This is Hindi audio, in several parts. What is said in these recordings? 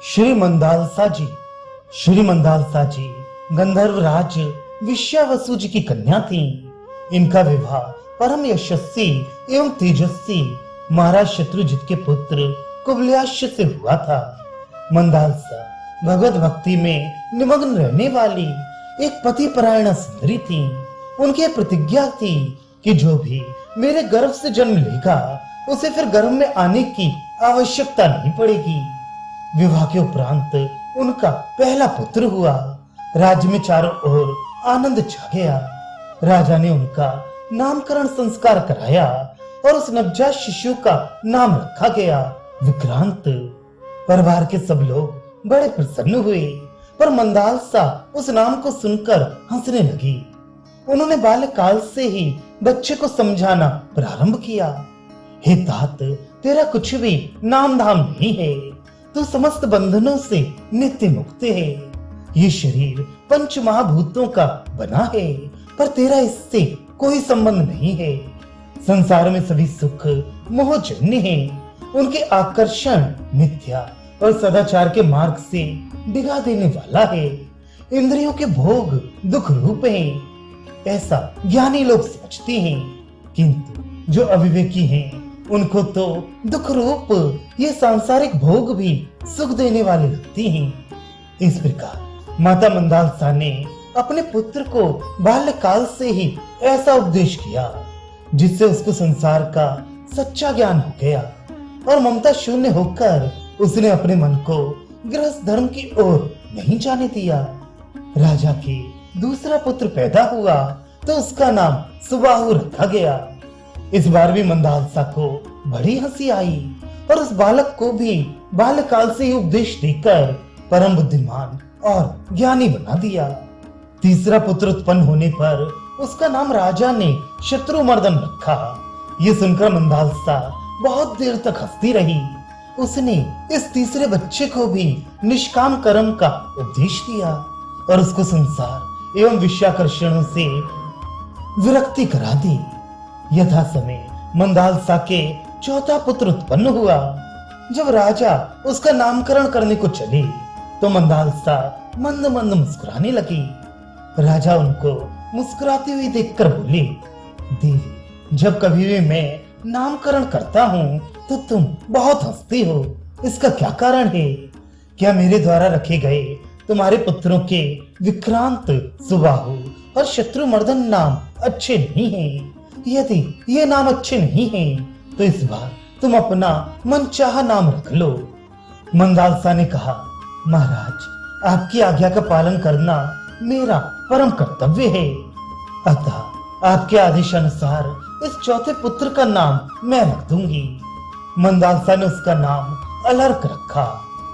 श्री मंदालसा जी। श्री मंदालसा जी गंधर्वराज विश्वावसु जी की कन्या थी। इनका विवाह परम यशस्वी एवं तेजस्वी महाराज शत्रुजित के पुत्र कुबल्याश्य से हुआ था। मंदालसा भगवत भक्ति में निमग्न रहने वाली एक पति परायण सुंदरी थी। उनकी प्रतिज्ञा थी कि जो भी मेरे गर्भ से जन्म लेगा उसे फिर गर्भ में आने की आवश्यकता नहीं पड़ेगी। विवाह के उपरांत उनका पहला पुत्र हुआ। राज्य में चारों ओर आनंद छा गया। राजा ने उनका नामकरण संस्कार कराया और उस नवजात शिशु का नाम रखा गया विक्रांत। परिवार के सब लोग बड़े प्रसन्न हुए, पर मंदालसा उस नाम को सुनकर हंसने लगी। उन्होंने बाल्यकाल से ही बच्चे को समझाना प्रारंभ किया। हे तात, तेरा कुछ भी नाम धाम नहीं है। तू समस्त बंधनों से नित्य मुक्त है। ये शरीर पंच महाभूतों का बना है, पर तेरा इससे कोई संबंध नहीं है। संसार में सभी सुख मोहजन्य हैं। उनके आकर्षण मिथ्या और सदाचार के मार्ग से डिगा देने वाला है। इंद्रियों के भोग दुख रूप हैं, ऐसा ज्ञानी लोग समझते हैं, किंतु जो अविवेकी हैं उनको तो दुख रूप ये सांसारिक भोग भी सुख देने वाले लगते हैं। इस प्रकार माता मंदालसा ने अपने पुत्र को बाल्यकाल से ही ऐसा उपदेश किया जिससे उसको संसार का सच्चा ज्ञान हो गया और ममता शून्य होकर उसने अपने मन को गृहस्थ धर्म की ओर नहीं जाने दिया। राजा के दूसरा पुत्र पैदा हुआ तो उसका नाम सुबाहु रखा गया। इस बार भी मंदालसा को बड़ी हंसी आई और उस बालक को भी बाल्यकाल से ही उपदेश देकर परम बुद्धिमान और ज्ञानी बना दिया। तीसरा पुत्र उत्पन्न होने पर उसका नाम राजा ने शत्रुमर्दन रखा। ये सुनकर मंदालसा बहुत देर तक हंसती रही। उसने इस तीसरे बच्चे को भी निष्काम कर्म का उपदेश दिया और उसको संसार एवं विषयाकर्षणों से विरक्ति करा दी। यथा समय मंदालसा के चौथा पुत्र उत्पन्न हुआ। जब राजा उसका नामकरण करने को चले तो मंदालसा मंद मंद मुस्कुराने लगी। राजा उनको मुस्कुराती हुई देखकर बोले, देवी, जब कभी भी मैं नामकरण करता हूँ तो तुम बहुत हंसती हो। इसका क्या कारण है? क्या मेरे द्वारा रखे गए तुम्हारे पुत्रों के विक्रांत, सुबाहु और शत्रुमर्दन नाम अच्छे नहीं हैं? यदि ये नाम अच्छे नहीं हैं, तो इस बार तुम अपना मनचाहा नाम रख लो। मंदालसा ने कहा, महाराज, आपकी आज्ञा का पालन करना मेरा परम कर्तव्य है। अतः आपके आदेश अनुसार इस चौथे पुत्र का नाम मैं रख दूंगी। मंदालसा ने उसका नाम अलर्क रखा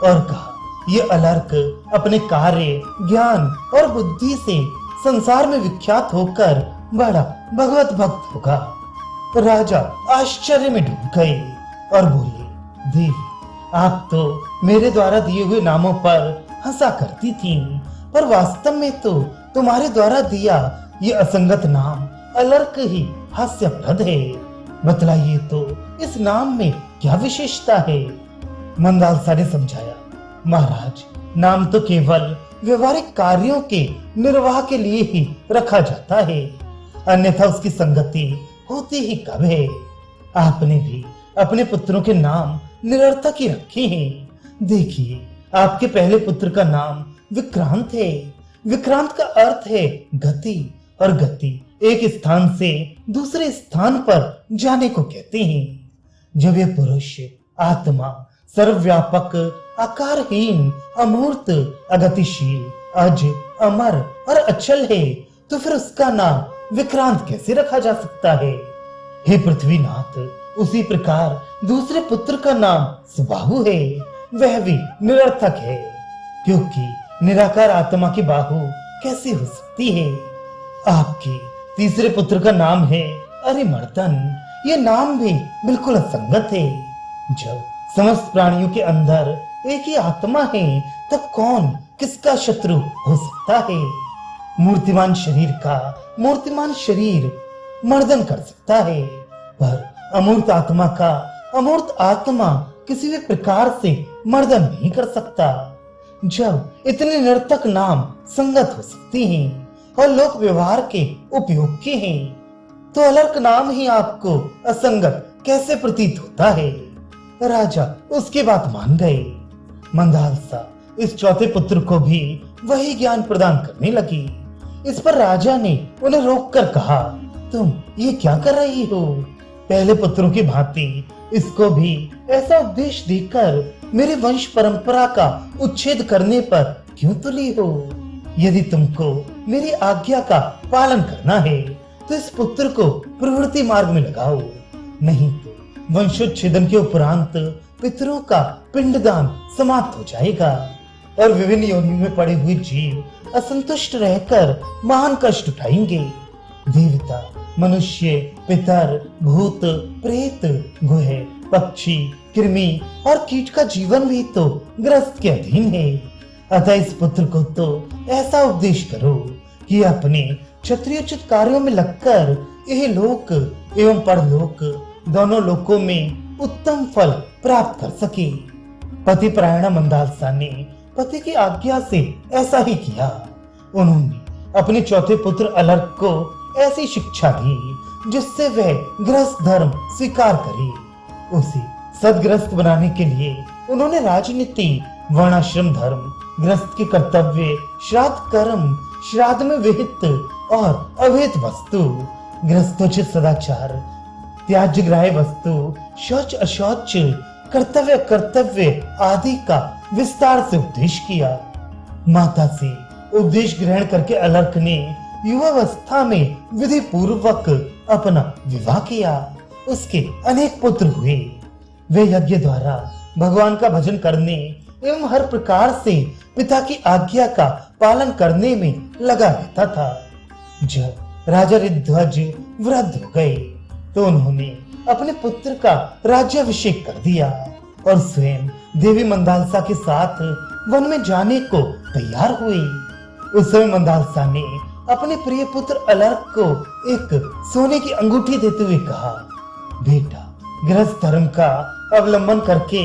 और कहा, ये अलर्क अपने कार्य, ज्ञान और बुद्धि से संसार में विख्यात होकर बड़ा भगवत भक्त होगा। राजा आश्चर्य में डूब गए और बोले, देवी, आप तो मेरे द्वारा दिए हुए नामों पर हंसा करती थीं, पर वास्तव में तो तुम्हारे द्वारा दिया ये असंगत नाम अलर्क ही हास्यप्रद है। बतलाइए तो इस नाम में क्या विशेषता है? मंदालसा ने समझाया, महाराज, नाम तो केवल व्यवहारिक कार्यों के निर्वाह के लिए ही रखा जाता है, अन्यथा उसकी संगति होती ही कब है। आपने भी अपने पुत्रों के नाम निरर्थक ही रखे हैं। देखिए, आपके पहले पुत्र का नाम विक्रांत है। विक्रांत का अर्थ है गति, और गति एक स्थान से दूसरे स्थान पर जाने को कहते हैं। जब यह पुरुष आत्मा सर्वव्यापक, आकारहीन, अमूर्त, अगतिशील, अज, अमर और अचल है, तो फिर उसका नाम विक्रांत कैसे रखा जा सकता है? हे पृथ्वीनाथ, उसी प्रकार दूसरे पुत्र का नाम सुबाहु है। वह भी निरर्थक है, क्योंकि निराकार आत्मा की बाहु कैसे हो सकती है? आपके तीसरे पुत्र का नाम है अरिमर्दन। ये नाम भी बिल्कुल असंगत है। जब समस्त प्राणियों के अंदर एक ही आत्मा है, तब कौन किसका शत्रु हो सकता है? मूर्तिमान शरीर का मूर्तिमान शरीर मर्दन कर सकता है, पर अमूर्त आत्मा का अमूर्त आत्मा किसी भी प्रकार से मर्दन नहीं कर सकता। जब इतने निरर्थक नाम संगत हो सकते हैं और लोक व्यवहार के उपयोग के हैं, तो अलर्क नाम ही आपको असंगत कैसे प्रतीत होता है? राजा उसकी बात मान गए। मंदालसा इस चौथे पुत्र को भी वही ज्ञान प्रदान करने लगी। इस पर राजा ने उन्हें रोककर कहा, तुम ये क्या कर रही हो? पहले पुत्रों की भांति इसको भी ऐसा उपदेश देकर मेरे वंश परंपरा का उच्छेद करने पर क्यों तुली हो? यदि तुमको मेरी आज्ञा का पालन करना है तो इस पुत्र को प्रवृत्ति मार्ग में लगाओ, नहीं तो वंशोच्छेदन के उपरांत पितरों का पिंडदान समाप्त हो जाएगा और विभिन्न योनियों में पड़े हुए जीव असंतुष्ट रहकर महान कष्ट उठाएंगे। देवता, मनुष्य, पितर, भूत, प्रेत, गुह, पक्षी, कृमि और कीट का जीवन भी तो ग्रस्त के अधीन है। अतः इस पुत्र को तो ऐसा उपदेश करो कि अपने क्षत्रियोचित कार्यों में लगकर यह लोक एवं परलोक दोनों लोकों में उत्तम फल प्राप्त कर सके। पति परायणा मंदालसा ने पति की आज्ञा से ऐसा ही किया। उन्होंने अपने चौथे पुत्र अलर्क को ऐसी शिक्षा दी जिससे वह गृहस्थ धर्म स्वीकार करे। उसे सदग्रस्त बनाने के लिए उन्होंने राजनीति, वर्णाश्रम धर्म, गृहस्थ के कर्तव्य, श्राद्ध कर्म, श्राद्ध में विहित और अविहित वस्तु, गृहस्थोचित सदाचार, त्याज्य ग्राह्य वस्तु, शौच अशौच, कर्तव्य कर्तव्य आदि का विस्तार से उपदेश किया। माता से उपदेश ग्रहण करके अलर्क ने युवावस्था में विधि पूर्वक अपना विवाह किया। उसके अनेक पुत्र हुए। वे यज्ञ द्वारा भगवान का भजन करने एवं हर प्रकार से पिता की आज्ञा का पालन करने में लगा रहता था। जब राजा ऋध्वज वृद्ध हो गए तो उन्होंने अपने पुत्र का राज्याभिषेक कर दिया और स्वयं देवी मंदालसा के साथ वन में जाने को तैयार हुए। उस समय मंदालसा ने अपने प्रिय पुत्र अलर्क को एक सोने की अंगूठी देते हुए कहा, बेटा, गृहस्थ धर्म का अवलंबन करके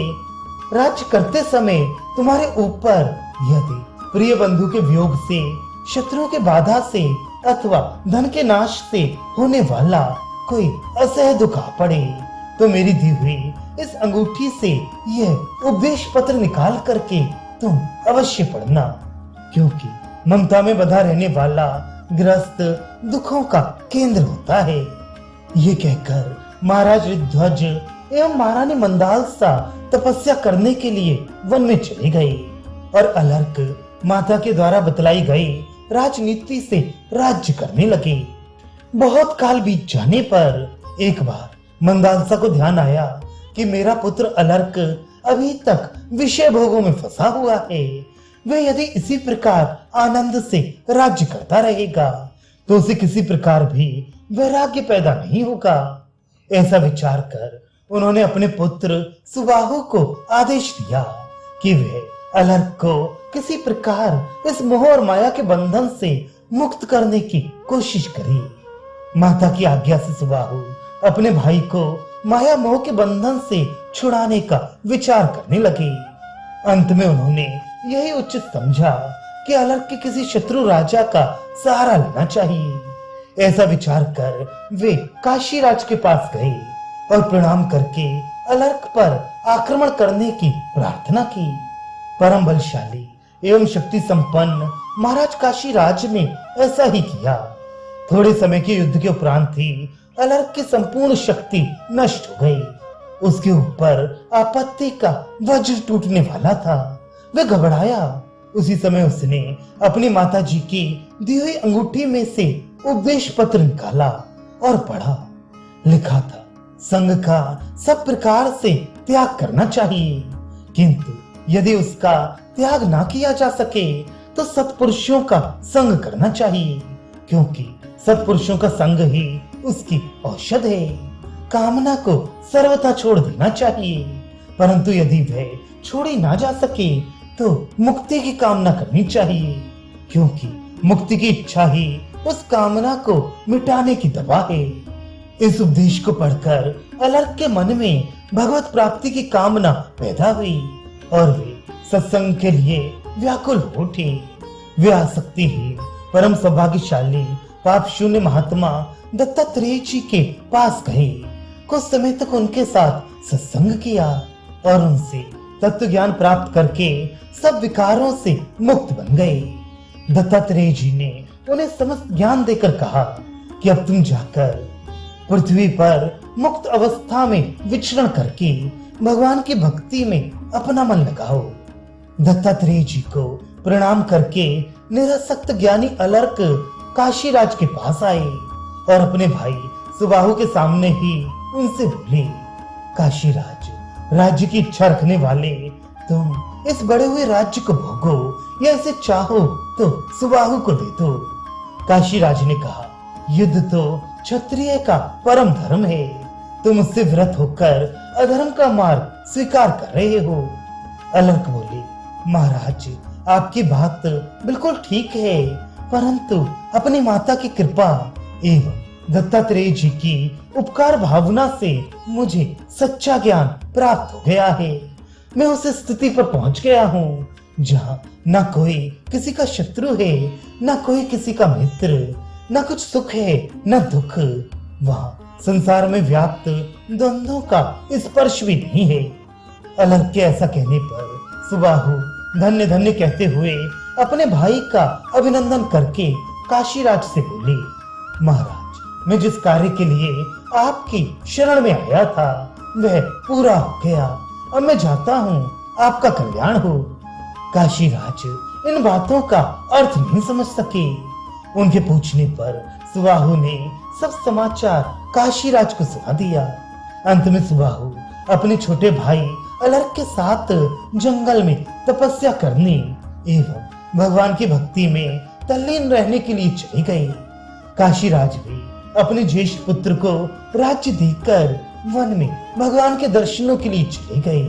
राज्य करते समय तुम्हारे ऊपर यदि प्रिय बंधु के वियोग से, शत्रुओं के बाधा से अथवा धन के नाश से होने वाला कोई असह्य दुख आ पड़े तो मेरी दी हुई इस अंगूठी से यह उपदेश पत्र निकाल करके तुम अवश्य पढ़ना, क्योंकि ममता में बंधा रहने वाला गृहस्थ दुखों का केंद्र होता है। ये कहकर महाराज ऋध्वज एवं महारानी मंदालसा तपस्या करने के लिए वन में चले गए और अलर्क माता के द्वारा बतलाई गई राजनीति से राज्य करने लगे। बहुत काल बीत जाने पर एक बार मंदालसा को ध्यान आया कि मेरा पुत्र अलर्क अभी तक विषय भोगों में फंसा हुआ है। वह यदि इसी प्रकार आनंद से राज्य करता रहेगा तो उसे किसी प्रकार भी वैराग्य पैदा नहीं होगा। ऐसा विचार कर उन्होंने अपने पुत्र सुबाहु को आदेश दिया कि वह अलर्क को किसी प्रकार इस मोह और माया के बंधन से मुक्त करने की कोशिश करे। माता की आज्ञा से सुबाहु अपने भाई को माया मोह के बंधन से छुड़ाने का विचार करने लगे। अंत में उन्होंने यही उचित समझा कि अलर्क के किसी शत्रु राजा का सहारा लेना चाहिए। ऐसा विचार कर वे काशीराज के पास गए और प्रणाम करके अलर्क पर आक्रमण करने की प्रार्थना की। परम बलशाली एवं शक्ति संपन्न महाराज काशीराज ने ऐसा ही किया। थोड़े समय के युद्ध के उपरांत ही अलर्क की संपूर्ण शक्ति नष्ट हो गई। उसके ऊपर आपत्ति का वज्र टूटने वाला था। वह घबराया। उसी समय उसने अपनी माता जी की दी हुई अंगूठी में से उपदेश पत्र निकाला और पढ़ा। लिखा था, संग का सब प्रकार से त्याग करना चाहिए, किंतु यदि उसका त्याग ना किया जा सके तो सत्पुरुषों का संग करना चाहिए, क्योंकि सत्पुरुषों का संग ही उसकी औषध है। कामना को सर्वथा छोड़ देना चाहिए, परंतु यदि वह छोड़ी ना जा सके तो मुक्ति की कामना करनी चाहिए, क्योंकि मुक्ति की इच्छा ही उस कामना को मिटाने की दवा है। इस उपदेश को पढ़कर अलर्क के मन में भगवत प्राप्ति की कामना पैदा हुई और वे सत्संग के लिए व्याकुल हो उठी। वे आसक्तिहीन परम सौभाग्यशाली पाप शून्य महात्मा दत्तात्रेय जी के पास गए। कुछ समय तक उनके साथ सत्संग किया और उनसे तत्व ज्ञान प्राप्त करके सब विकारों से मुक्त बन गए। दत्तात्रेय जी ने उन्हें समस्त ज्ञान देकर कहा कि अब तुम जाकर पृथ्वी पर मुक्त अवस्था में विचरण करके भगवान की भक्ति में अपना मन लगाओ। दत्तात्रेय जी को प्रणाम करके निरासक्त ज्ञानी अलर्क काशीराज के पास आए और अपने भाई सुबाहु के सामने ही उनसे बोले, काशीराज, राज्य की इच्छा रखने वाले तुम इस बड़े हुए राज्य को भोगो या इसे चाहो तो सुबाहु को दे दो। काशीराज ने कहा, युद्ध तो क्षत्रिय का परम धर्म है, तुम उससे व्रत होकर अधर्म का मार्ग स्वीकार कर रहे हो। अलर्क बोले, महाराज, आपकी बात बिल्कुल ठीक है, परंतु अपनी माता की कृपा एवं दत्तात्रेय जी की उपकार भावना से मुझे सच्चा ज्ञान प्राप्त हो गया है। मैं उस स्थिति पर पहुंच गया हूँ जहाँ न कोई किसी का शत्रु है, न कोई किसी का मित्र, न कुछ सुख है न दुख। वहाँ संसार में व्याप्त द्वंद्वों का स्पर्श भी नहीं है। अलर्क के ऐसा कहने पर सुबाहु धन्य धन्य कहते हुए अपने भाई का अभिनंदन करके काशीराज से बोली, महाराज, मैं जिस कार्य के लिए आपकी शरण में आया था वह पूरा हो गया। अब मैं जाता हूँ, आपका कल्याण हो। काशीराज इन बातों का अर्थ नहीं समझ सके। उनके पूछने पर सुबाहु ने सब समाचार काशीराज को सुना दिया। अंत में सुबाहु अपने छोटे भाई अलर्क के साथ जंगल में तपस्या करने एवं भगवान की भक्ति में तल्लीन रहने के लिए चली गई। काशीराज भी अपने ज्येष्ठ पुत्र को राज्य देकर वन में भगवान के दर्शनों के लिए चले गए।